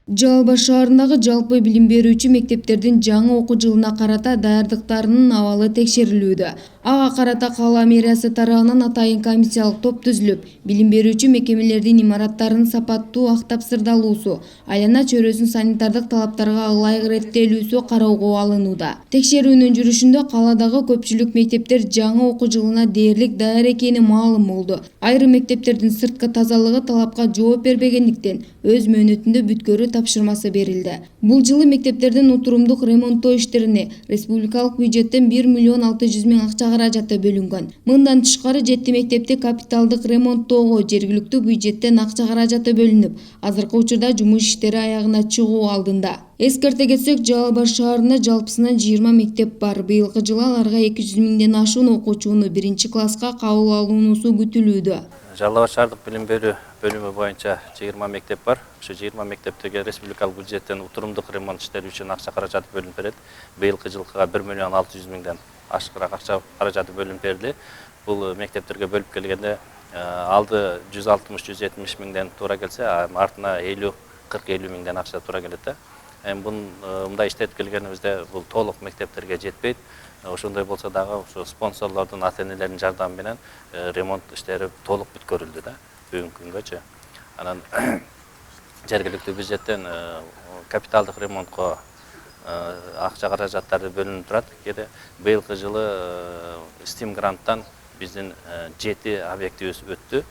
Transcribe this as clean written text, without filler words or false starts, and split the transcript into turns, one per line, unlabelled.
Жалал Абад шаарындагы жалпы билим берүүчү мектептердин жаңы окуу жылына карата даярдыктарынын абалы текшерилүүдө. Ага карата кала мэриясы тарабынан атайын комиссиялык топ түзүлүп, билим берүүчү мекемелердин имараттарынын сапаттуу актапсырдалуусу, айлана чөйрөсүнүн санитардык талаптарга ылайык реттелүүсү кароого алынууда. Текшерүүнүн жүрүшүндө каладагы көпчүлүк мектептер жаңы окуу жылына дээрлик даяр экени маалым болду. Айрым мектептердин сырткы тазалыгы талапка жооп бербегендиктен өз мөөнөтүндө бүткөрүү тапшырмасы берилди. Бул жылы мектептердин утурумдук ремонттоо иштерине республикалык бюджеттен 1 миллион 600 миң акча каражаты бөлүнгөн. Мындан тышкары 7 мектепти капиталдык ремонттоого жергиликтүү бюджеттен акча каражаты бөлүнүп, азыркы учурда жумуш иштери аягына чыгуу алдында. Эскерте кетсек, Жалал Абад шаарында жалпысынан 20 мектеп бар. Быйылкы жылы аларга 200 миңден ашуун окуучуну 1-класска кабыл алуунусу күтүлүүдө.
Жалал Абад шаардык билим берүү бөлүмү боюнча 20 мектеп бар. Ошо 20 мектептеги республикалык бюджеттен утурумдук ремонт иштери үчүн акча каражаты бөлүнүп берет. Быйылкы жылкыга 1 миллион 600 миңден ашыгыраак акча каражаты бөлүнүп берилди. Бул мектептерге бөлүп келгенде алды 160-170 миңден туура келсе, артына 40-50 миңден акча туура келет да. Мындай иштетип келгенибизде бул толук мектептерге жетпейт. Ошондой болсо дагы ошо спонсорлордун, ата-энелердин жардамы менен ремонт иштери толук бүткөрүлдү да бүгүнкү күнгөчү. Анан жергиликтүү бюджеттен капиталдык ремонтко акча каражаттары бөлүнүп турат. Кээде быйылкы жылы Steam гранттан биздин 7 объектибиз өттү.